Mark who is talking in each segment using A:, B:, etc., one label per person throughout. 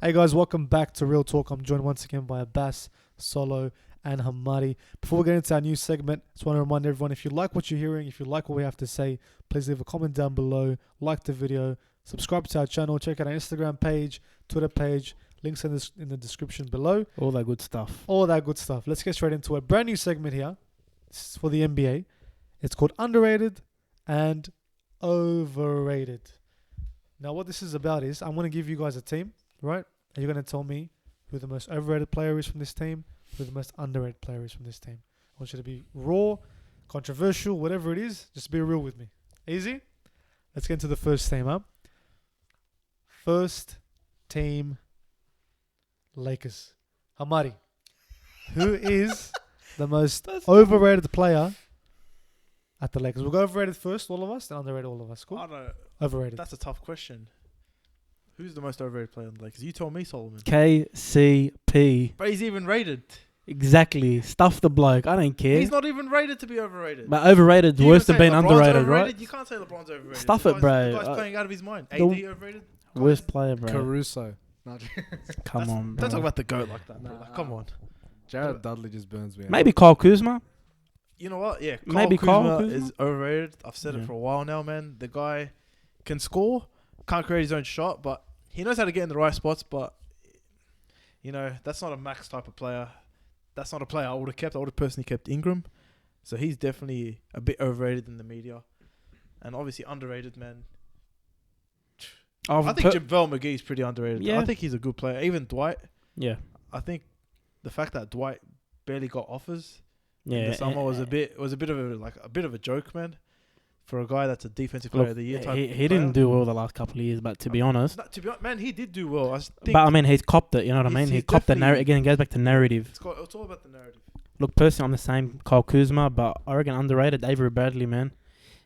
A: Hey guys, welcome back to Real Talk. I'm joined once again by Abbas, Solo, and Hamadi. Before we get into our new segment, just want to remind everyone, if you like what you're hearing, if you like what we have to say, please leave a comment down below, like the video, subscribe to our channel, check out our Instagram page, Twitter page, links in the description below.
B: All that good stuff.
A: All that good stuff. Let's get straight into a brand new segment here. This is for the NBA. It's called Underrated and Overrated. Now what this is about is, I'm going to give you guys a team, right? And you're going to tell me who the most overrated player is from this team, who the most underrated player is from this team. I want you to be raw, controversial, whatever it is, just be real with me. Easy? Let's get into the first team up. First team, Lakers. Hamadi, who is the most overrated player at the Lakers? We'll go overrated first, all of us, then underrated, all of us. Cool?
C: I don't know.
A: Overrated.
C: That's a tough question. Who's the most overrated player in the Lakers? You told me, Solomon.
B: KCP.
C: But he's even rated.
B: Exactly. Stuff the bloke. I don't care.
C: He's not even rated to be overrated.
B: But overrated
C: You
B: worse
C: can
B: than
C: say
B: being
C: LeBron's
B: underrated,
C: overrated.
B: right?
C: You can't say LeBron's overrated.
B: Stuff
C: The
B: it, bro.
C: The guy's playing out of his mind. AD
B: the-
C: overrated?
B: Worst player, bro.
D: Caruso.
B: Come on, bro.
C: Don't talk about the GOAT like that, bro.
D: Nah.
C: Like, come on.
D: Jared Dudley just burns me out.
B: Maybe Kyle Kuzma.
C: You know what? Yeah,
B: Maybe
C: Kyle
B: Kyle
C: Kuzma
B: Kuzma?
C: is overrated. I've said
B: Yeah.
C: it for a while now, man. The guy can score, can't create his own shot, but he knows how to get in the right spots. But, you know, that's not a max type of player. That's not a player I would have kept. I would have personally kept Ingram. So he's definitely a bit overrated in the media. And obviously underrated, man. I think JaVale McGee's pretty underrated.
B: Yeah.
C: I think he's a good player. Even Dwight.
B: Yeah.
C: I think the fact that Dwight barely got offers
B: Yeah.
C: in the summer was a bit of a joke, man. For a guy that's a defensive player of the year type.
B: He didn't do well the last couple of years, but to be honest.
C: To be honest, man, he did do well. I think
B: But I mean, he's copped it, you know what I mean?
C: he's
B: He copped the
C: definitely-
B: narrative. Again, it goes back to narrative.
C: it's all about the narrative.
B: Look, personally, I'm the same Kyle Kuzma, but I reckon underrated Avery Bradley, man.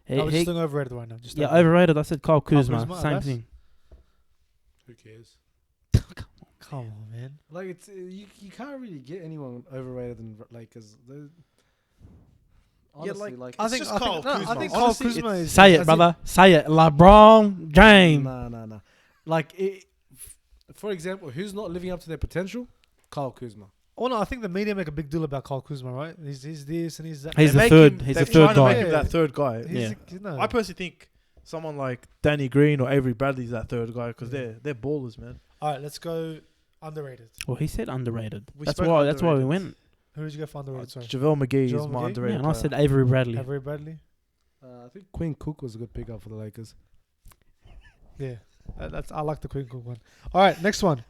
A: I was just doing overrated right now. Just
B: Yeah, overrated. I said Kyle Kuzma.
A: Kuzma,
B: Same
A: Abbas?
B: thing.
D: Who cares?
A: Come on, man.
D: Like it's you can't really get anyone overrated than Lakers. Honestly,
C: like,
D: like
C: I think Kyle Kuzma.
A: I think
C: Honestly,
A: Kyle Kuzma is...
B: Say it,
D: as
B: brother. Say it. LeBron James.
D: nah. Like for example, who's not living up to their potential? Kyle Kuzma.
A: Oh no, I think the media make a big deal about Kyle Kuzma, right? He's this and he's that.
B: He's
C: They
B: the
C: make
B: third.
C: him-
B: He's
C: they're
B: the third
C: trying to
B: guy.
C: make him that third guy.
A: He's
B: Yeah.
A: you know,
C: I personally think someone like Danny Green or Avery Bradley's that third guy because they're ballers, man.
A: all right, let's go underrated.
B: Well, he said underrated.
C: We
B: That's
C: spoke
B: why. That's why we
C: underrated.
B: went.
A: Who did you go for underrated? Sorry.
C: JaVale McGee is
A: JaVale
C: my
A: McGee?
B: Yeah,
C: underrated
B: and I
C: player.
B: said Avery Bradley.
A: Avery Bradley.
D: I think Quinn Cook was a good pickup for the Lakers.
A: Yeah, that's I like the Queen Cook one. All right, next one.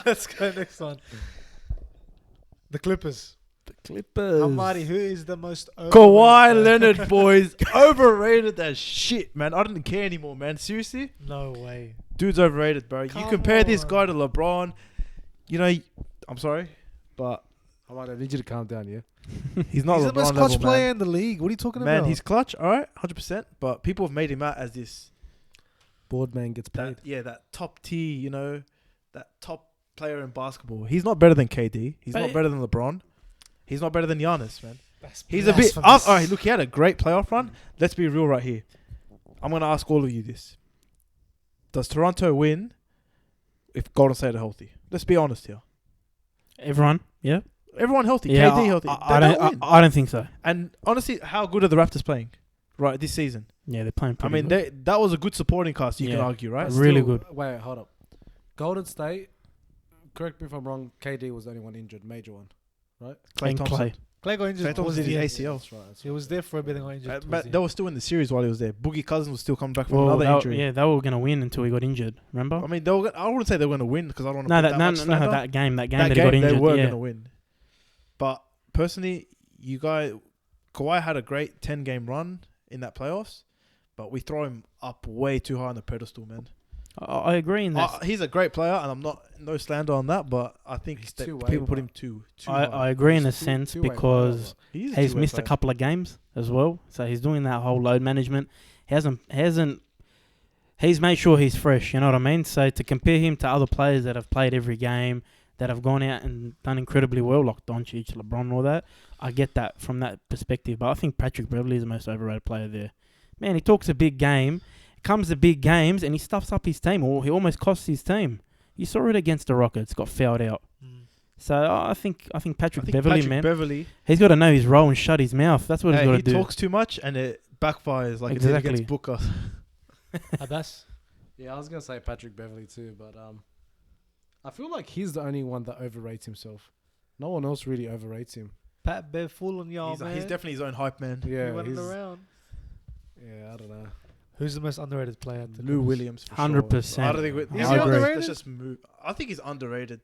A: Let's go next one. The Clippers.
B: Clippers.
A: Hamadi, who is the most
C: Kawhi
A: overrated
C: Leonard,
A: player?
C: boys, overrated as shit, man. I didn't care anymore, man. Seriously,
A: No way.
C: dude's overrated, bro.
A: Come
C: You compare this
A: on.
C: guy to LeBron. You know, I'm sorry, but
D: I need you to calm down, yeah.
C: he's not
A: He's
C: LeBron
A: the most clutch
C: level,
A: player
C: man.
A: in the league. What are you talking
C: Man,
A: about?
C: he's clutch, all right, 100%. But people have made him out as this,
D: Boardman gets paid.
C: that top tier, you know, that top player in basketball. He's not better than KD. He's
B: But
C: not better than LeBron. He's not better than Giannis, man.
A: That's
C: He's a bit.
A: blasphemous.
C: All right, look, he had a great playoff run. Let's be real right here. I'm going to ask all of you this. Does Toronto win if Golden State are healthy? Let's be honest here.
B: Everyone. Yeah.
C: Everyone healthy.
B: Yeah.
C: KD healthy.
B: I
C: They
B: don't.
C: don't win.
B: I don't think so.
C: And honestly, how good are the Raptors playing right this season?
B: Yeah, they're playing
C: I
B: pretty
C: mean,
B: good.
C: that was a good supporting cast, you can
B: Yeah.
C: argue, right?
B: But really good.
D: Wait, hold up. Golden State. Correct me if I'm wrong. KD was the only one injured, major one, right?
C: Klay
B: And
C: Thompson.
B: Clay.
A: Clay got injured.
C: Klay Thompson
A: towards
C: did
A: the
C: his
A: end.
C: ACL.
D: That's right.
A: He was there for a bit and got injured. towards
C: But
A: the
C: they
A: end.
C: were still in the series while he was there. Boogie Cousins was still coming back from
B: Well,
C: another
B: they were-
C: injury.
B: yeah, they were going to win until he got injured. Remember?
C: I mean, I wouldn't say they were going to win because I don't want to
B: No,
C: put
B: that
C: that
B: no,
C: much
B: no,
C: slander.
B: no, that game that
C: That
B: he got
C: game,
B: injured.
C: they were
B: Yeah.
C: going to win. But personally, you guys, Kawhi had a great 10-game run in that playoffs, but we throw him up way too high on the pedestal, man.
B: I agree in that.
C: He's a great player, and I'm not no slander on that, but I think
D: He's
C: that
D: two-way,
C: people put
D: bro.
C: him too
B: I
C: high.
B: agree in a
D: He's two-
B: sense
D: two-way
B: because
C: He's
B: he's
C: two-way
B: missed a
C: player.
B: couple of games as well, so he's doing that whole load management. He's made sure he's fresh. You know what I mean? So to compare him to other players that have played every game, that have gone out and done incredibly well, like Doncic, LeBron, and all that. I get that from that perspective, but I think Patrick Beverley is the most overrated player there. Man, he talks a big game, comes to big games, and he stuffs up his team, or he almost costs his team. You saw it against the Rockets, got fouled out. So I think Patrick Beverley, man,
C: Beverley,
B: he's got to know his role and shut his mouth. That's what he's got to
C: he
B: do.
C: talks too much and it backfires like it
B: Exactly.
C: did against Booker.
A: Abbas?
D: Yeah, I was gonna say Patrick Beverley too, but I feel like he's the only one that overrates himself. No one else really overrates him.
A: Pat Bev fooling y'all, man.
C: He's definitely his own hype man.
A: He
D: Yeah,
A: running
D: he's,
A: around.
D: yeah, I don't know.
A: Who's the most underrated player? At the
C: Lou
A: Clippers?
C: Williams, for
B: 100%.
C: Sure. I don't think
A: Is
B: he underrated?
C: Let's just move. I think he's underrated.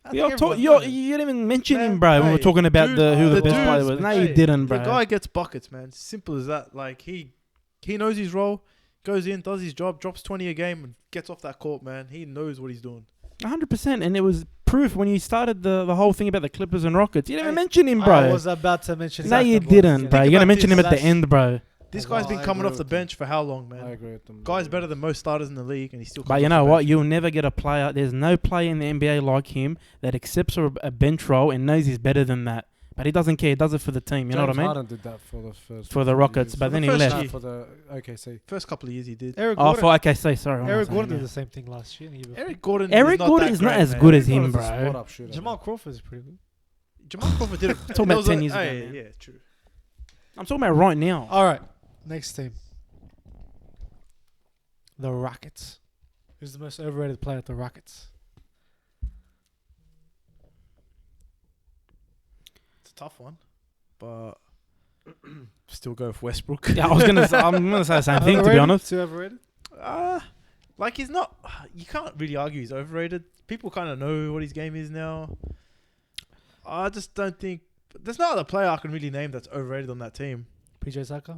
C: I
B: You
C: think everyone knows.
B: didn't even mention
C: Man,
B: him, bro, when we were
C: hey,
B: talking about
C: dude,
B: who the
C: the
B: best
C: dude-
B: player was. No, you
C: hey,
B: didn't,
C: The
B: bro.
C: guy gets buckets, man. Simple as that. Like he knows his role, goes in, does his job, drops 20 a game, and gets off that court, man. He knows what he's doing.
B: 100%, and it was proof when you started the whole thing about the Clippers and Rockets. You didn't even
C: Hey,
B: mention him,
A: I
B: bro.
A: was about to mention
B: No,
A: Zach
B: you
A: LeBron.
B: didn't,
A: Yeah.
B: bro.
C: Think
B: You're gonna
C: about
B: mention
C: this,
B: him at the
A: that's-
B: end, bro.
C: This
D: I
C: guy's
D: know,
C: been
D: I
C: coming
D: agree
C: off the
D: with
C: bench for how long,
D: I
C: man?
D: agree with them.
C: Guy's better than most starters in the league, and he still.
B: But
C: comes
B: you
C: off
B: know
C: the
B: what?
C: bench.
B: You'll never get a player. There's no player in the NBA like him that accepts a bench role and knows he's better than that. But he doesn't care. He does it for the team. You know what I mean?
D: Harden did that for the first
B: For the
D: few
B: Rockets,
D: years.
B: but
C: For
B: then
C: the
B: he
C: first
B: left.
C: year.
D: No, for the OKC.
C: First couple of years he did.
A: Eric
B: Oh,
A: Gordon.
B: for okay, say sorry. what am I
A: Eric
B: saying,
A: Gordon
B: yeah.
A: did the same thing last year. And the year before.
C: Eric Gordon.
B: Eric
C: is not
B: Gordon
C: that
B: is not
C: great,
B: as
C: man.
B: good as
D: Harden's
B: him,
D: a
B: bro.
D: spot-up shooter,
A: Jamal
D: man.
A: Crawford is pretty good.
C: Jamal Crawford did it.
B: Talking about 10 years ago,
C: Hey,
B: man.
C: yeah, true.
B: I'm talking about right now.
A: All right, next team. The Rockets. Who's the most overrated player at the Rockets?
C: It's a tough one, but still go with Westbrook.
B: Yeah, I'm gonna say the same thing, to be
A: Overrated?
B: honest.
A: Too overrated?
C: Like he's not. You can't really argue he's overrated. People kind of know what his game is now. I just don't think there's no other player I can really name that's overrated on that team.
A: PJ Tucker?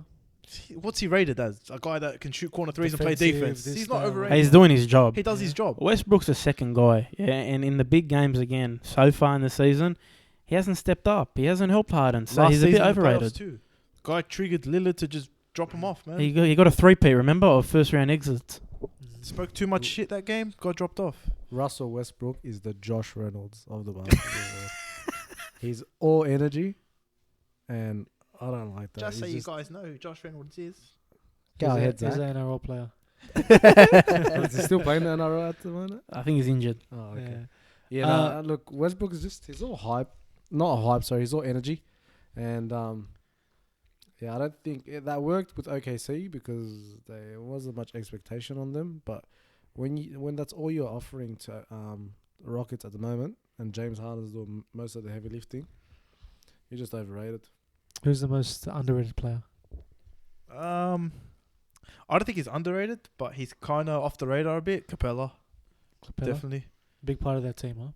C: What's he rated as? A guy that can shoot corner threes and play
A: Defensive,
C: defense.
A: this,
C: He's not
A: that,
C: overrated.
B: He's doing his job.
C: He does his job.
B: Westbrook's a second guy, yeah, and in the big games again, so far in the season, he hasn't stepped up. He hasn't helped Harden, so
C: Last
B: he's a bit
C: season in the playoffs
B: overrated.
C: too. Guy triggered Lillard to just drop him off, man.
B: He got a 3-peat, remember, of first round exits.
C: Spoke too much shit that game. Got dropped off.
D: Russell Westbrook is the Josh Reynolds of the basketball world. He's all energy, and I don't like that.
C: Just so
D: He's
C: you guys know who Josh Reynolds is.
D: Go
A: He's
D: ahead,
A: a, he's
D: Zach.
A: an NRL player.
D: Is he still playing the NRL at the moment?
B: I think he's injured.
D: Oh, okay.
A: Yeah.
D: Yeah,
A: Uh,
D: look, Westbrook is he's all hype. Not hype, sorry, he's all energy. And, yeah, I don't think that worked with OKC because there wasn't much expectation on them. But when that's all you're offering to Rockets at the moment, and James Harden's doing most of the heavy lifting, you're just overrated.
A: Who's the most underrated player?
C: I don't think he's underrated, but he's kind of off the radar a bit. Capella,
A: Capella?
C: definitely.
A: Big part of that team, huh?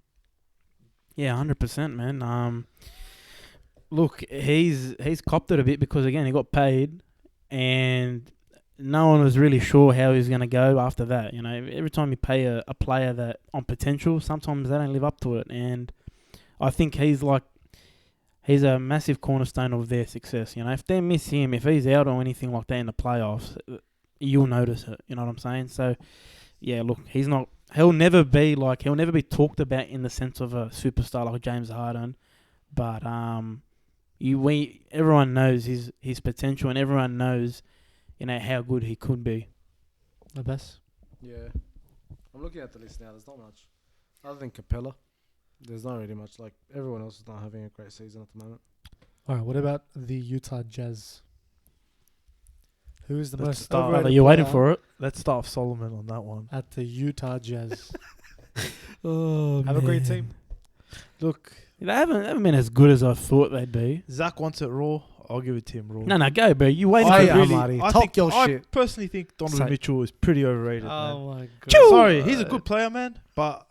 B: Yeah, 100%, man. Look, he's copped it a bit because again he got paid, and no one was really sure how he was going to go after that. You know, every time you pay a player that on potential, sometimes they don't live up to it, and I think he's a massive cornerstone of their success. You know, if they miss him, if he's out or anything like that in the playoffs, you'll notice it. You know what I'm saying? So, yeah, look, he'll never be talked about in the sense of a superstar like James Harden, but everyone knows his potential, and everyone knows, you know, how good he could be.
A: The best?
D: Yeah. I'm looking at the list now. There's not much. Other than Capella, there's not really much. Like, everyone else is not having a great season at the moment.
A: All right, what about the Utah Jazz? Who is the
C: Let's
A: most
C: start.
B: Are
A: overrated
B: you waiting
A: player
B: for it?
C: Let's start off Solomon on that one.
A: at the Utah Jazz?
B: Oh,
A: Have a great team.
C: Look,
B: They haven't been as good as I thought they'd be.
C: Zach wants it raw. I'll give it to him raw.
B: No, go, bro. You waiting
D: Oh,
B: for
D: yeah,
B: it?
D: Marty.
C: I
D: Talk
C: think-
D: your
C: I
D: shit.
C: personally think Donovan
B: Say-
C: Mitchell is pretty overrated, man.
A: Oh my god!
B: Choo!
C: Sorry, he's a good player, man, but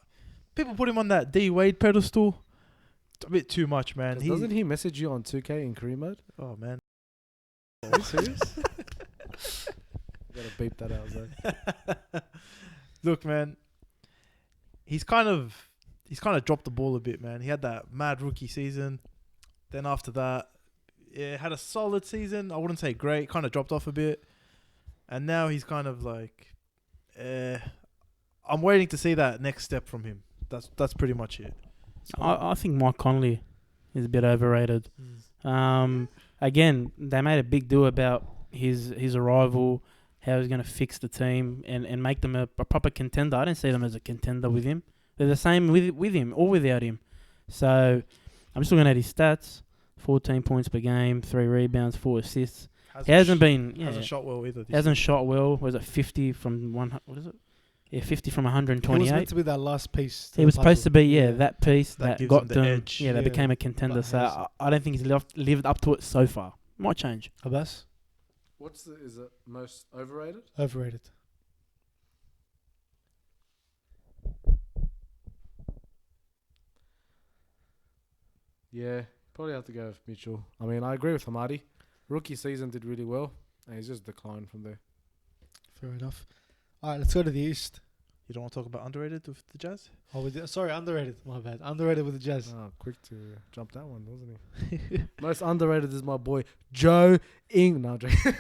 C: people put him on that D Wade pedestal. It's a bit too much, man.
D: Doesn't he message you on 2K in career mode?
C: Oh man, are you serious?
D: Gotta beep that out, Zach.
C: Look, man, he's kind of dropped the ball a bit, man. He had that mad rookie season. Then after that, yeah, had a solid season. I wouldn't say great. Kind of dropped off a bit, and now he's kind of like, I'm waiting to see that next step from him. That's pretty much it.
B: I think Mike Conley is a bit overrated. Again, they made a big deal about his arrival, how he's going to fix the team and make them a proper contender. I don't see them as a contender with him. They're the same with him or without him. So I'm just looking at his stats: 14 points per game, 3 rebounds, 4 assists. He hasn't
C: shot well either.
B: Hasn't shot well. Was it 50 from 100? What is it? Yeah, 50 from
A: He was
B: 128.
A: meant to be that last piece.
B: He was supposed to be,
A: Yeah.
B: that piece
C: That
B: that
C: gives
B: got
C: him the
B: them.
C: edge.
B: Yeah, they
A: Yeah.
B: became a contender.
A: But
B: So
A: has-
B: I don't think he's lived up to it so far. Might change.
A: Abbas?
D: Is it most overrated?
A: Overrated.
D: Yeah, probably have to go with Mitchell. I mean, I agree with Hamadi. Rookie season did really well, and he's just declined from there.
A: Fair enough. All right, let's go to the East.
C: You don't want to talk about underrated with the Jazz?
A: Oh, sorry, underrated. My bad. Underrated with the Jazz.
D: Oh, quick to jump that one, wasn't he? Most underrated is my boy Joe Ing. No, I'm joking.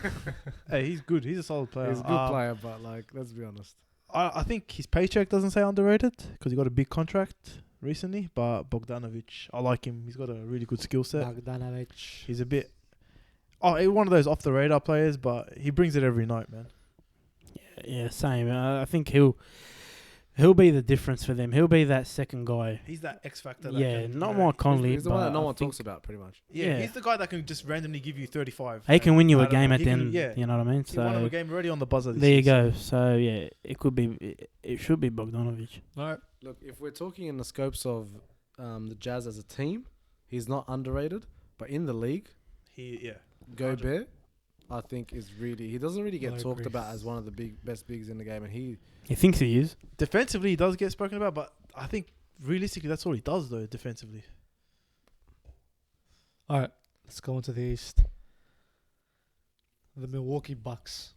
C: Hey, he's good. He's a solid player.
D: He's a good player, but like, let's be honest.
C: I think his paycheck doesn't say underrated because he got a big contract recently. But Bogdanovic, I like him. He's got a really good skill set.
A: Bogdanovic.
C: He's a bit... he's one of those off-the-radar players, but he brings it every night, man.
B: Yeah, same. I think he'll be the difference for them. He'll be that second guy.
C: He's that X factor.
B: Yeah, not Mike Conley.
D: He's the one that no
B: but I
D: one
B: think
D: talks about, pretty much.
C: Yeah,
B: Yeah.
C: he's the guy that can just randomly give you 35.
B: He can win you a
C: out of
B: game
C: it.
B: at
C: He
B: the
C: can-
B: end.
C: Yeah,
B: You know what I mean?
C: he won him
B: So
C: a game already on the buzzer. This
B: there you
C: season.
B: go. So yeah, it could be. It should be Bogdanovic.
A: All right.
D: Look, if we're talking in the scopes of the Jazz as a team, he's not underrated. But in the league,
C: Yeah.
D: Gobert, I think is really he doesn't really get
A: I
D: talked
A: agree.
D: about as one of the best bigs in the game, and he
B: He thinks he is.
C: Defensively, he does get spoken about, but I think realistically, that's all he does, though, defensively.
A: All right. Let's go on to the East. The Milwaukee Bucks.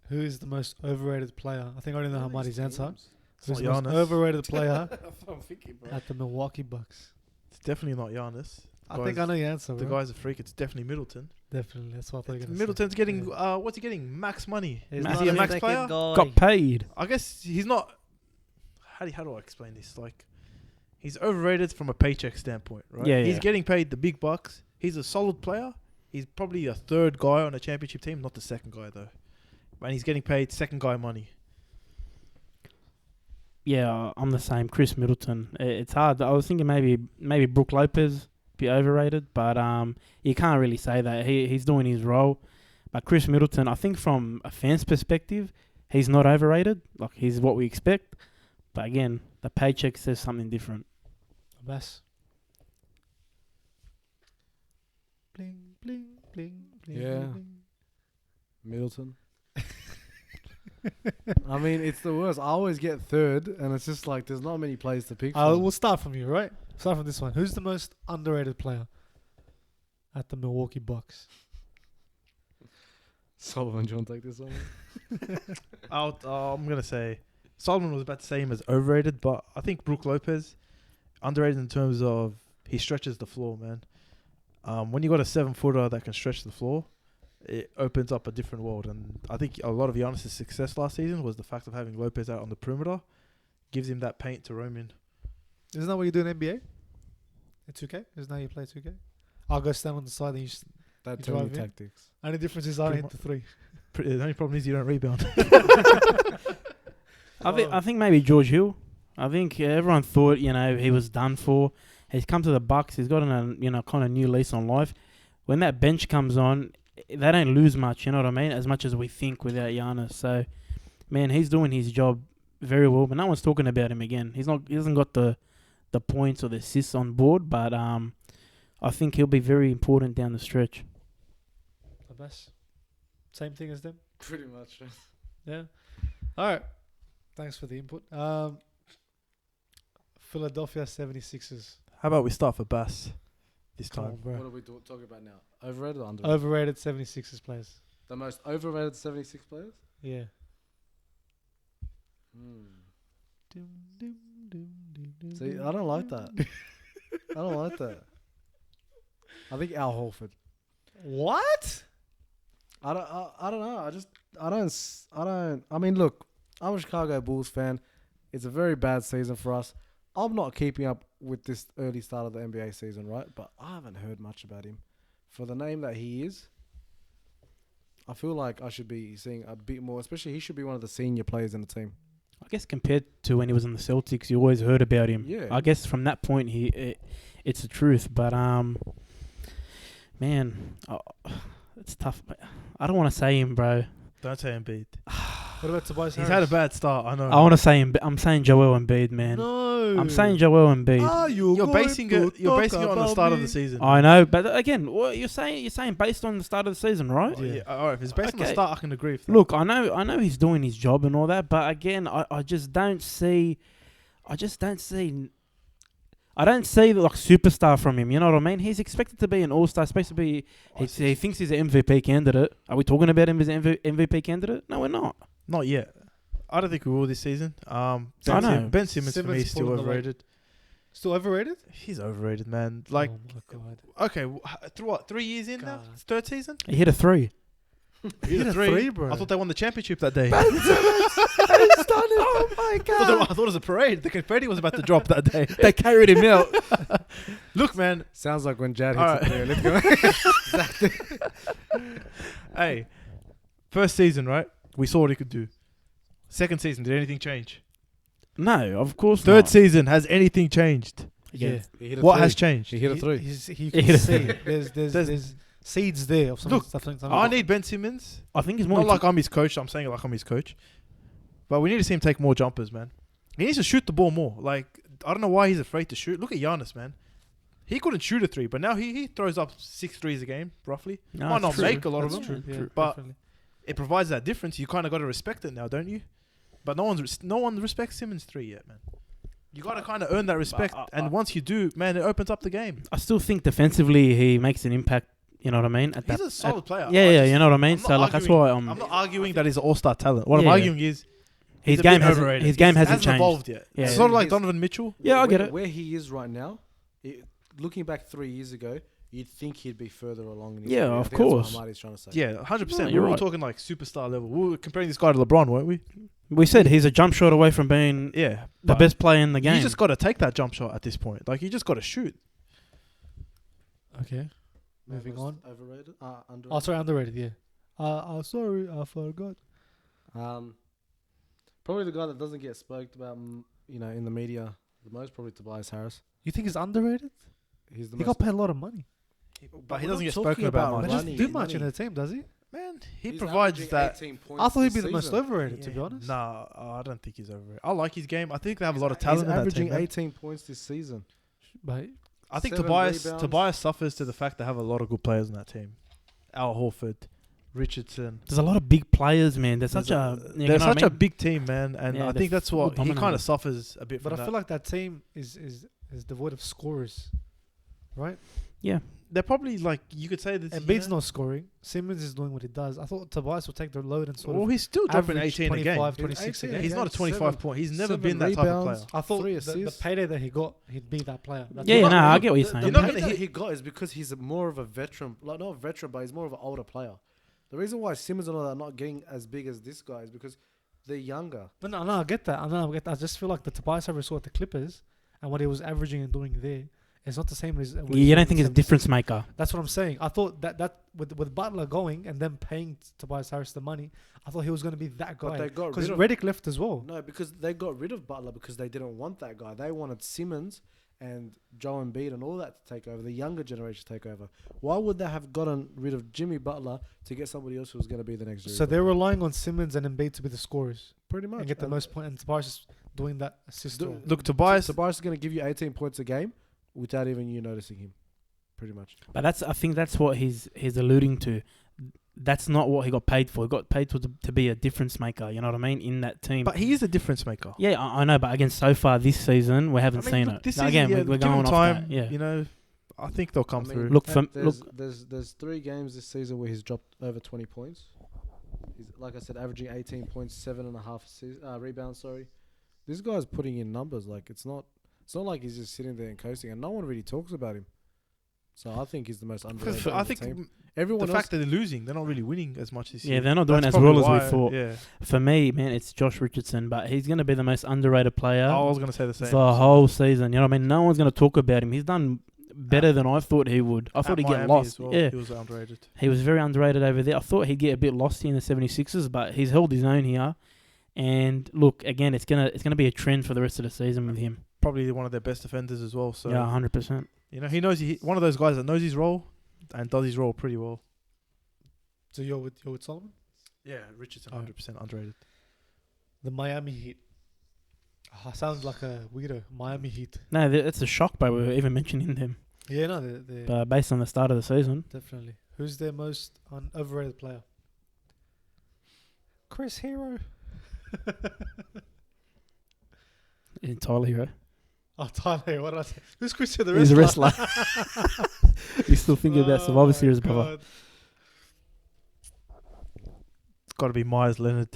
A: Who is the most overrated player? I think I already know Hamadi's answer.
C: It's
A: Who's
C: not
A: the most
C: Giannis.
A: overrated player
D: That's what I'm thinking, bro.
A: at the Milwaukee Bucks?
C: It's definitely not Giannis.
A: I think I know your answer,
C: The
A: bro.
C: guy's a freak. It's definitely Middleton.
A: Definitely. That's what I thought you were going to say.
C: Middleton's getting, what's he getting? Max money.
A: He's
B: Max-
C: Is he a
B: not
C: max player?
B: Got paid.
C: I guess he's not. How do I explain this? Like, he's overrated from a paycheck standpoint, right?
B: Yeah,
C: He's
B: yeah.
C: getting paid the big bucks. He's a solid player. He's probably a third guy on a championship team, not the second guy though. And he's getting paid second guy money.
B: Yeah, I'm the same. Chris Middleton. It's hard. I was thinking maybe Brook Lopez be overrated, but you can't really say that. He's doing his role. But Chris Middleton, I think from a fan's perspective, he's not overrated. Like, he's what we expect. But again, the paycheck says something different.
A: Abbas. Bling, bling, bling, bling.
D: Yeah.
A: bling.
D: Middleton. I mean, it's the worst. I always get third, and it's just like there's not many players to pick from.
A: We'll start from you, right? Start from this one. Who's the most underrated player at the Milwaukee Bucks?
D: Solomon, do you want to take this one?
C: I'm gonna say Solomon was about to say him as overrated, but I think Brook Lopez underrated in terms of he stretches the floor, man. When you got a 7-footer that can stretch the floor, it opens up a different world. And I think a lot of Giannis' success last season was the fact of having Lopez out on the perimeter, gives him that paint to roam in.
A: Isn't that what you do in NBA? In 2K? Isn't that how you play 2K? I'll go stand on the side and you
D: That
A: You
D: Tony
A: drive in?
D: tactics.
A: only difference is I
C: Pretty
A: hit the three.
C: The only problem is you don't rebound.
B: I think maybe George Hill. I think everyone thought he was done for. He's come to the Bucks. He's got a kind of new lease on life. When that bench comes on, they don't lose much. You know what I mean? As much as we think without Giannis. So, man, he's doing his job very well. But no one's talking about him again. He hasn't got the points or the assists on board. But I think he'll be very important down the stretch.
A: Abbas? Same thing as them?
D: Pretty much.
A: Yeah. All right. Thanks for the input. Philadelphia 76ers.
C: How about we start for Bass this
A: Come on,
C: time?
D: What
A: bro.
D: are we talking about now? Overrated or underrated?
A: Overrated 76ers players.
D: The most overrated 76 players?
A: Yeah.
D: See, I don't like that. I don't like that. I think Al Horford.
A: What?
D: I don't know. I mean, look, I'm a Chicago Bulls fan. It's a very bad season for us. I'm not keeping up with this early start of the NBA season, right? But I haven't heard much about him. For the name that he is, I feel like I should be seeing a bit more. Especially, he should be one of the senior players in the team.
B: I guess compared to when he was in the Celtics, you always heard about him.
D: Yeah.
B: I guess from that point, it's the truth. But man, it's tough. I don't want to say him, bro.
C: Don't say Embiid.
A: What about Tobias
C: He's
A: Harris?
C: had a bad start. I know.
B: I want to say him. I'm saying Joel Embiid, man.
A: No.
B: I'm saying Joel Embiid.
C: You're basing it. You're basing it on the start of the season.
B: I know, but again, what you're saying based on the start of the season, right?
C: Yeah. All right. If it's based on the
B: Okay.
C: start, I can agree with that.
B: Look, I know he's doing his job and all that, but again, I just don't see like superstar from him. You know what I mean? He's expected to be an all-star. Supposed to be. He thinks he's an MVP candidate. Are we talking about him as an MVP candidate? No, we're not.
C: Not yet. I don't think we will this season.
B: I know.
C: Ben Simmons for me
A: Simmons
C: is still
A: pulling the weight.
C: overrated.
A: Still overrated?
C: He's overrated, man. Like,
A: oh my god.
C: okay, through what? 3 years in now?
A: God.
C: It's third season?
B: He hit a 3.
C: He hit a
A: three, bro.
C: I thought they won the championship that day.
B: Oh my
C: I thought it was a parade. The confetti was about to drop that day.
B: They carried him out.
C: Look, man.
D: Sounds like when Jad hits
C: Alright.
D: it there. Let's go.
C: Hey, first season, right? We saw what he could do. Second season, did anything change?
B: No, of course
C: Third
B: not.
C: season, has anything changed?
A: Yeah.
D: He hit a
C: What
D: three.
C: has changed?
D: He hit a
A: He-
D: 3.
A: He
B: He
A: can
B: hit a
A: see.
B: three.
A: There's seeds there of some
C: Look,
A: stuff.
C: I need Ben Simmons.
B: I think he's more
C: Not like I'm his coach. I'm saying it like I'm his coach. But we need to see him take more jumpers, man. He needs to shoot the ball more. Like, I don't know why he's afraid to shoot. Look at Giannis, man. He couldn't shoot a 3, but now he throws up 6 threes a game, roughly.
B: No,
C: Might
B: it's
C: not
B: true.
C: make a lot
A: That's
C: of them,
A: true. Yeah,
C: but
A: definitely.
C: it provides that difference. You kind of got to respect it now, don't you? But no one respects Simmons 3 yet, man. You got to kind of earn that respect, and once you do, man, it opens up the game.
B: I still think defensively he makes an impact. You know what I mean? At
C: He's
B: that,
C: a solid player.
B: yeah, you know what I mean.
C: I'm not
B: So like that's
C: arguing-
B: why
C: I'm not arguing that he's an all-star talent. What I'm
B: Yeah.
C: arguing is
B: his
C: he's a
B: game
C: bit
B: hasn't
C: overrated.
B: his game
C: He
B: hasn't changed.
C: evolved yet.
B: Yeah.
C: It's sort of like
D: He's-
C: Donovan Mitchell.
B: Yeah, I get
D: where,
B: it.
D: Where he is right now, looking back 3 years ago, you'd think he'd be further along in his
B: Yeah,
D: career. I
B: of
D: think that's
B: course.
D: what Ahmadi's trying to say.
C: Yeah, 100%.
B: No,
C: We
B: you're
C: were all
B: right.
C: talking like superstar level. We were comparing this guy to LeBron, weren't we?
B: We said he's a jump shot away from being
C: Yeah.
B: the
C: but
B: best player in the game.
C: You just got to take that jump shot at this point. Like, you just got to shoot.
A: Okay. Moving
D: Most
A: on.
D: Overrated? Underrated?
A: Oh, sorry, underrated. Yeah. Sorry, I forgot.
D: Probably the guy that doesn't get spoke about, in the media the most, probably Tobias Harris.
A: You think he's underrated?
D: He's the
A: He
D: most.
A: got paid a lot of money.
C: But he
D: we're
C: doesn't
D: not
C: get
D: talking
C: spoken about
D: about
A: But
C: much.
A: doesn't
D: money,
A: do much in
D: money.
A: the team, does he?
C: Man, he
D: He's
C: provides
D: averaging
C: that.
D: 18 points
A: I thought he'd
D: this
A: be the most
D: season.
A: overrated, to be honest.
C: Nah, I don't think he's overrated. I like his game. I think they have a lot of
D: He's
C: talent in that
D: averaging
C: team. man.
D: 18 points this season.
A: But
C: I think
D: 7
C: Tobias
D: rebounds.
C: suffers to the fact they have a lot of good players in that team. Al Horford, Richardson.
B: There's a lot of big players, man. There's
C: There's
B: such a you
C: They're
B: know what
C: such
B: I
C: a
B: mean?
C: big team, man, and
B: Yeah,
C: I
B: they're
C: think that's what he
B: dominant.
C: kind of suffers a bit
A: but
C: from
A: I
C: that.
A: feel like that team is devoid of scorers, right?
C: They're probably like you could say that.
A: Embiid's not scoring. Simmons is doing what he does. I thought Tobias would take the load and sort
C: Well,
A: of
C: he's still dropping
A: average
C: 18 a game.
A: 25, 26 a
D: 18
A: game.
C: He's not a 25
D: 7
C: point. He's never
D: 7
C: been that type of player.
D: rebounds.
A: I thought
D: 3
A: the
D: assists.
A: payday that he got, he'd be that player. That's
B: Yeah,
A: what-
B: no, I get what you're
D: The
B: saying.
C: You're not
D: pay
C: gonna
D: that
C: hit-
D: he got is because he's more of a veteran. Like, not a veteran, but he's more of an older player. The reason why Simmons and all that are not getting as big as this guy is because they're younger.
A: No, I get that. I get that. I just feel like the Tobias average saw at the Clippers and what he was averaging and doing there is not the same as. what he's
B: You
A: doing
B: don't
A: in
B: think he's a
A: 76.
B: difference maker?
A: That's what I'm saying. I thought that with Butler going and then paying Tobias Harris the money, I thought he was going to be that
D: But
A: guy.
D: they got
A: Because
D: rid of
A: Redick left as well.
D: No, because they got rid of Butler because they didn't want that guy. They wanted Simmons and Joel Embiid and all that to take over, the younger generation to take over. Why would they have gotten rid of Jimmy Butler to get somebody else who was going to be the next?
A: So they're relying on Simmons and Embiid to be the scorers
D: pretty much
A: and get the most points. And Tobias is doing that assist. role.
C: Look, Tobias.
D: Tobias is going to give you 18 points a game without even you noticing him. Pretty much.
B: But I think that's what he's alluding to. That's not what he got paid for. He got paid to be a difference maker. You know what I mean in that team.
C: But he is a difference maker.
B: Yeah, I know. But again, so far this season we haven't seen
C: look,
B: it.
C: This
B: Now,
C: season,
B: again,
C: yeah,
B: we're
C: give him
B: going off
C: time.
B: that. Yeah.
C: You know, I think they'll come through.
B: Look for
D: there's 3 games this season where he's dropped over 20 points. He's, like I said, averaging 18 points, 7.5 rebounds. Sorry, this guy's putting in numbers. Like it's not like he's just sitting there and coasting, and no one really talks about him. So I think he's the most
C: Because
D: underrated.
C: I
D: on the
C: think
D: team. Everyone
C: the
D: else,
C: fact that they're losing, they're not really winning as much this year.
B: Yeah, they're not doing
C: That's
B: as well
C: probably
B: as we
C: why,
B: thought.
C: Yeah,
B: For me, man, it's Josh Richardson, but he's going to be the most underrated player
C: I was gonna say the same.
B: the whole season. You know what I mean? No one's going to talk about him. He's done better than I thought he would. I thought he'd get
C: Miami
B: lost.
C: as well,
B: Yeah,
C: he was underrated.
B: he was very underrated over there. I thought he'd get a bit lost in the 76ers, but he's held his own here. And look, again, it's gonna be a trend for the rest of the season with him.
C: Probably one of their best defenders as well. So
B: Yeah, 100%.
C: you know, he knows one of those guys that knows his role and does his role pretty well.
A: So you're with Solomon?
C: Yeah, Richardson,
A: Alright.
C: 100% underrated.
A: The Miami Heat. Sounds like a weirdo. Miami Heat.
B: No, it's a shock, but we were even mentioning them.
A: Yeah, no, they're
B: Based on the start of the season,
A: definitely. Who's their most overrated player? Chris Hero.
B: entirely right.
A: Oh, Tyler, what did I say? Who's Chris Hero? The
B: He's a
A: wrestler.
B: wrestler. You still thinking about Survivor Series, brother?
A: God.
C: It's got to be Myers Leonard.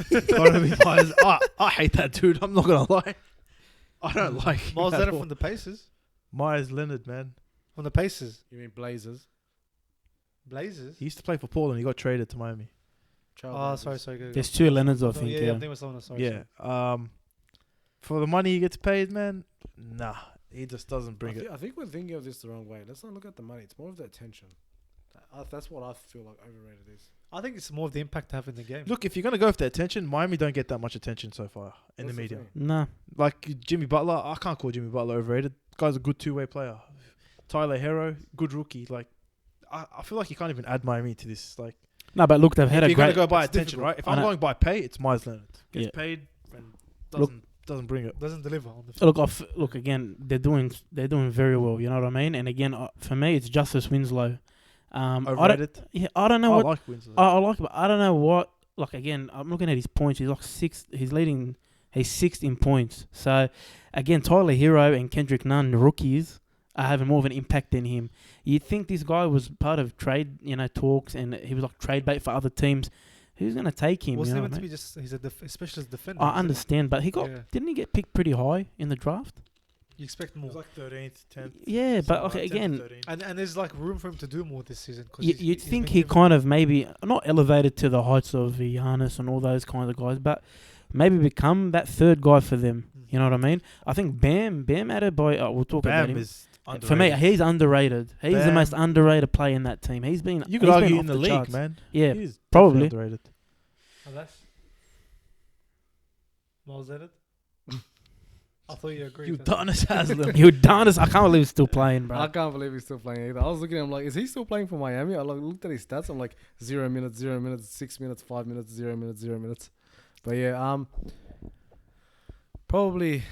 C: It's got to be Myers. I hate that dude. I'm not gonna lie. I don't like him
A: Miles
C: at
A: Leonard
C: all.
A: from the Pacers.
C: Myers Leonard, man.
A: From the Pacers.
D: you mean Blazers?
A: Blazers.
C: He used to play for Portland. He got traded to Miami.
A: Oh, sorry. Go.
B: There's two Leonards, I
A: No,
B: think.
A: yeah,
B: Yeah,
A: I'm thinking of someone else. Sorry,
C: Yeah. For the money he gets paid, man. Nah, he just doesn't bring it.
D: I think we're thinking of this the wrong way. Let's not look at the money. It's more of the attention. That's what I feel like overrated is.
A: I think it's more of the impact to have in the game.
C: Look, if you're gonna go for the attention, Miami don't get that much attention so far in
D: That's
C: the media.
D: thing.
B: nah.
C: Like Jimmy Butler, I can't call Jimmy Butler overrated. Guy's a good two-way player. Tyler Hero, good rookie. Like, I feel like you can't even add Miami to this. Like,
B: No, but look, they've had
C: if
B: a
C: you're gonna
B: great.
C: go by
A: it's
C: attention,
A: difficult.
C: right? If
B: I
C: I'm
B: know.
C: going by pay, it's Myers Leonard. Gets
B: Yeah.
C: paid and
B: Look-
C: doesn't bring it.
A: Doesn't deliver on the field.
B: Look again. They're doing very well. You know what I mean? And again, for me, it's Justice Winslow.
C: Overrated.
B: I don't know
C: I
B: what
C: like Winslow.
B: I like it, but I don't know what. Like again, I'm looking at his points. He's like sixth. He's leading. He's sixth in points. So again, Tyler Hero and Kendrick Nunn, the rookies, are having more of an impact than him. You'd think this guy was part of trade, talks, and he was like trade bait for other teams. Who's gonna take him?
A: Wasn't
B: you
A: he
B: know
A: meant
B: what
A: to
B: I
A: be
B: mean?
A: just? He's a specialist defender.
B: I
A: isn't he?
B: understand, but he got
A: Yeah.
B: didn't he get picked pretty high in the draft?
A: You expect
C: It
A: more,
C: was like 13th, 10th.
B: Yeah, but okay, again,
A: and there's like room for him to do more this season.
B: you'd think he kind of maybe not elevated to the heights of Giannis and all those kinds of guys, but maybe become that third guy for them. You know what I mean? I think Bam added by. We'll talk about
C: Bam
B: him.
C: is underrated.
B: For me, he's underrated. He's the
C: Bam.
B: most underrated player in that team. He's been.
C: you could
B: he's
C: argue
B: been
C: in
B: off
C: the league,
B: charts.
C: man.
B: Yeah,
C: He's
B: probably.
C: definitely underrated.
A: Miles Leonard. I thought you agreed.
C: You
A: with that.
C: done as Haslam.
B: You done us. I can't believe he's still playing,
D: I
B: bro.
D: can't believe he's still playing either. I was looking at him like, is he still playing for Miami? I looked at his stats. I'm like, 0 minutes, 0 minutes, 6 minutes, 5 minutes, 0 minutes, 0 minutes. But yeah, probably,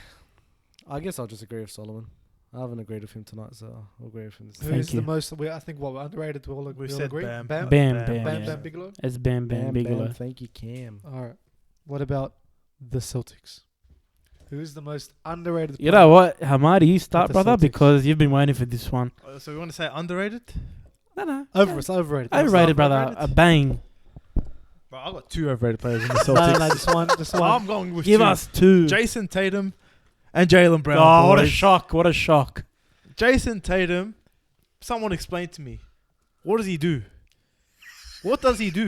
D: I guess I'll just agree with Solomon. I haven't agreed with him tonight, so I'll agree with him this
A: Who
B: Thank
A: is
B: you.
A: the most? I think we're underrated. We all
C: We
A: all
C: said
A: agree.
C: Bam.
A: Bam.
B: Bam,
A: Bam
B: yeah.
A: Bigelow.
B: It's Bam Bigelow.
D: Thank you, Cam.
A: All right. What about the Celtics? Who's the most underrated?
B: You know what, Hamadi, you start,
A: the
B: brother,
A: Celtics.
B: because you've been waiting for this one.
C: So we want to say underrated?
B: No.
A: Overrated.
B: Overrated, brother.
C: overrated?
B: A bang.
C: Bro, I got two overrated players in the
A: No,
C: Celtics.
A: this one.
C: I'm going with
B: Give
C: two.
B: us two.
C: Jason Tatum and Jalen Brown.
B: Oh, what a
C: boys.
B: shock. What a shock.
C: Jason Tatum, someone explain to me. What does he do? What does he do?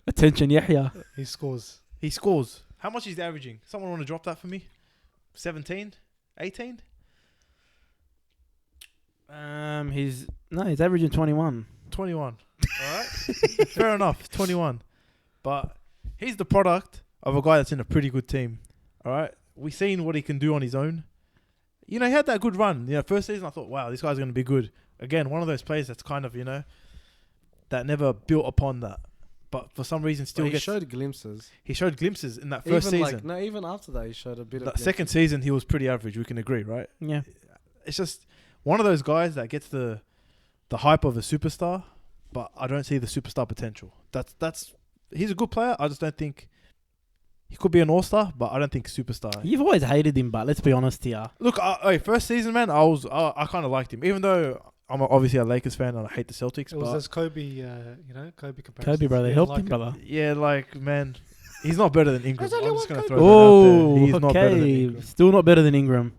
B: Attention, Yahya.
A: He scores.
C: He scores. How much is he averaging? Someone want to drop that for me? 17? 18?
B: He's averaging 21.
C: 21. Alright? Fair enough. 21. But he's the product of a guy that's in a pretty good team. Alright? We've seen what he can do on his own. He had that good run. First season I thought, wow, this guy's going to be good. Again, one of those players that's kind of, that never built upon that. But for some reason still
D: He
C: gets...
D: showed glimpses.
C: He showed glimpses in that first season.
D: Even after that, he showed a bit of
C: That
D: glimpses.
C: second season, he was pretty average. We can agree, right?
B: Yeah.
C: It's just one of those guys that gets the hype of a superstar, but I don't see the superstar potential. That's he's a good player. I just don't think he could be an all-star, but I don't think superstar.
B: You've always hated him, but let's be honest here.
C: Look, first season, man, I kind of liked him, even though I'm obviously a Lakers fan and I hate the Celtics.
A: It was
C: But
A: those Kobe, Kobe comparison.
B: Kobe, brother, helped him, brother.
C: yeah, man, he's not better than Ingram.
A: There's only
C: I'm just
A: one
C: gonna
A: Kobe.
C: throw that out there.
B: Oh,
C: He's not better than
B: okay.
C: Ingram.
B: Still not better than Ingram.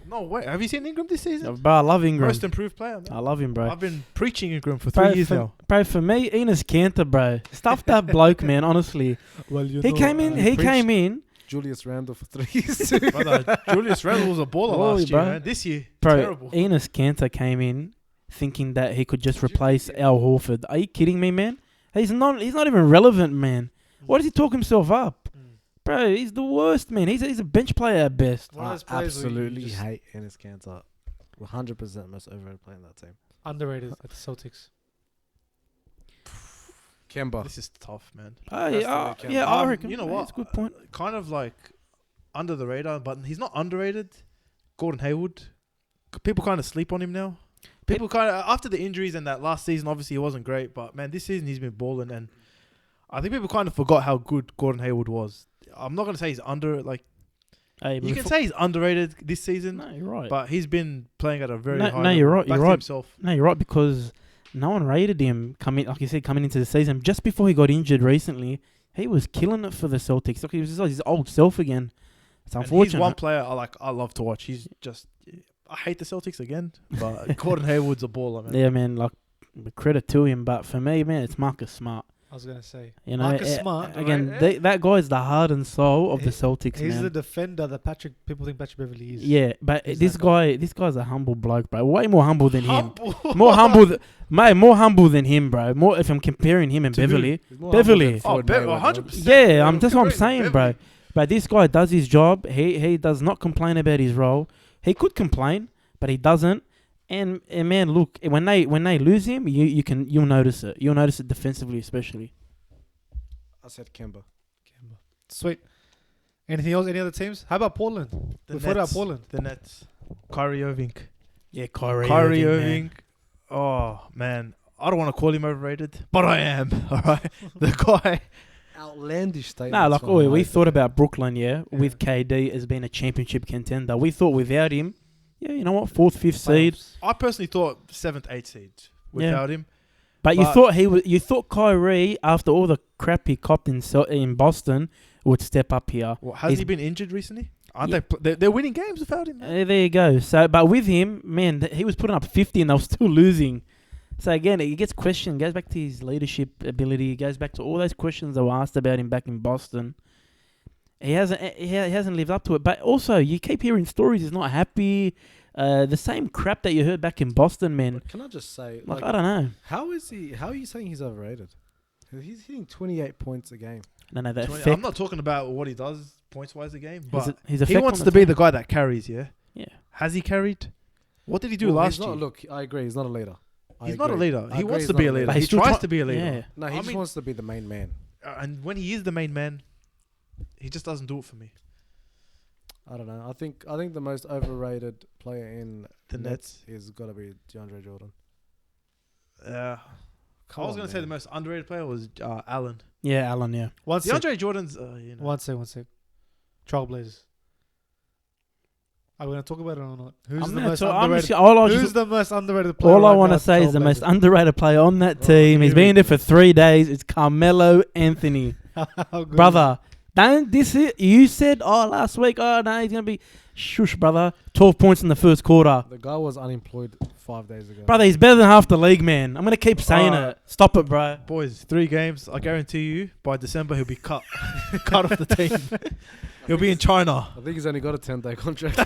C: No way. Have you seen Ingram this season?
B: Bro, I love Ingram.
C: Most improved player, man.
B: I love him, bro.
C: I've been preaching Ingram for
B: Bro,
C: 3 years
B: for,
C: now.
B: Bro, for me, Enos Cantor, bro. Stuff that bloke, man, honestly.
A: Well, you
B: He
A: know,
B: came in, he came in.
D: Julius Randle for 3 years.
C: Brother, Julius Randle was a baller
B: Holy,
C: last year,
B: bro.
C: man. This year,
B: Bro,
C: terrible.
B: Enos Cantor came in thinking that he could just replace Al Horford. Are you kidding me, man? He's not even relevant, man. Why does he talk himself up? Bro, he's the worst, man. He's a bench player at best.
A: One of
D: I
A: those players where you
D: absolutely
A: just
D: hate Enes Kanter. 100% most overrated player in that team.
A: underrated at the Celtics.
D: Kemba.
C: This is tough, man.
B: Oh,
D: That's
B: yeah,
D: the way
B: yeah,
D: Kemba-
B: I reckon.
C: You know
B: yeah,
C: what?
B: That's a good point.
C: Kind of like under the radar, but he's not underrated. Gordon Hayward. People kind of sleep on him now. People kind of, after the injuries and that last season, obviously he wasn't great, but man, this season he's been balling, and I think people kind of forgot how good Gordon Hayward was. I'm not gonna say he's
B: Hey,
C: you can say he's underrated this season,
B: no, you're right.
C: but he's been playing at a very
B: No,
C: high
B: no,
C: level.
B: you're right,
C: Back
B: you're
C: to
B: right.
C: himself.
B: No, you're right, because no one rated him like you said, coming into the season. Just before he got injured recently, he was killing it for the Celtics. Like, he was just like his old self again. It's
C: And
B: unfortunate.
C: he's one player I love to watch. He's just, I hate the Celtics again, but Gordon Hayward's a baller, man.
B: Yeah, man. Like, credit to him, but for me, man, it's Marcus Smart.
A: I was gonna say.
B: You know,
A: Marcus Smart,
B: again.
C: right?
B: That guy is the heart and soul of the
A: He-
B: Celtics,
A: He's
B: man.
A: the defender that people think Patrick Beverly is.
B: Yeah, but
A: He's
B: this
A: that
B: this guy's a humble bloke, bro. Way more humble than him.
C: Humble.
B: More humble, more humble than him, bro. More if I'm comparing him and
C: To who?
B: Beverly.
D: He's more
B: Beverly.
D: humble than Floyd Mayweather.
C: 100%.
B: Yeah,
C: bro.
B: that's what I'm
C: Comparing
B: saying, bro.
C: Beverly.
B: But this guy does his job. He does not complain about his role. He could complain, but he doesn't. And man, look, when they lose him, you'll notice it. You'll notice it defensively, especially.
D: I said Kemba.
A: Sweet. Anything else? Any other teams? How about Portland?
C: The
A: We thought about
C: Nets.
A: Portland.
C: The Nets. Kyrie Irving.
B: Yeah, Kyrie.
C: Kyrie
B: man.
C: Irving. Oh, man. I don't want to call him overrated, but I am. All right. The guy.
D: Outlandish statement.
B: Nah, like we thought about Brooklyn, with KD as being a championship contender. We thought without him, you know what, 4th, 5th seed.
C: I personally thought 7th, 8th seed without him.
B: But you
C: But-
B: thought you thought Kyrie, after all the crap he copped in Boston, would step up here.
C: Well, hasn't
B: He's-
C: he been injured recently? Aren't
B: Yeah.
C: they're winning games without him? Man.
B: There you go. So, but with him, man, he was putting up 50 and they were still losing. So again, he gets questioned. Goes back to his leadership ability. Goes back to all those questions that were asked about him back in Boston. He hasn't lived up to it. But also, you keep hearing stories. He's not happy. The same crap that you heard back in Boston, man.
D: Can I just say,
B: Like, I don't know.
D: how are you saying he's overrated? He's hitting 28 points a game.
B: No, that
C: 20
B: effect.
C: I'm not talking about what he does points wise a game, but
B: His
C: he
B: effect
C: wants
B: on
C: to be
B: team.
C: the guy that carries. Yeah.
B: Yeah.
C: Has he carried? What did he do
D: Well,
C: last
D: he's not,
C: year?
D: Look, I agree. He's not a leader. I
C: He's not a
D: agree.
C: leader.
D: I
C: He
D: agree
C: wants
D: he's
C: to
D: not
C: be
D: a
C: a leader.
B: But
C: He
B: he's still
C: tries
B: try-
C: to be a leader.
B: Yeah.
D: No, he
C: I
D: just
C: mean-
D: wants to be the main man.
C: And when he is the main man, he just doesn't do it for me.
D: I don't know. I think the most overrated player in
C: The Nets.
D: is got to be DeAndre Jordan.
C: I was going to say the most underrated player was Allen.
B: Yeah, Alan. Yeah.
A: One sec.
C: DeAndre Jordan's,
A: One sec. Trailblazers. Are we going to talk about it or not? Who's
B: I'm
A: the
B: gonna
A: most
B: talk- I'm
A: underrated?
B: just- all I
A: Who's
B: just-
A: the most underrated player?
B: All I
A: right
B: want
A: now
B: to
A: at
B: say is the most
A: Trailblazers?
B: underrated player on that
A: Oh,
B: team. He's
A: here
B: been
A: we
B: there for 3 days. It's Carmelo Anthony.
A: How good
B: Brother, don't this it? You said last week, no, he's gonna be shush, brother. 12 points in the first quarter.
D: The guy was unemployed 5 days ago.
B: Brother, he's better than half the league, man. I'm gonna keep saying
C: Alright.
B: it. Stop it, bro.
C: Boys, 3 games. I guarantee you, by December, he'll be cut. Cut off the team. He'll be in China.
D: I think he's only got a 10-day contract.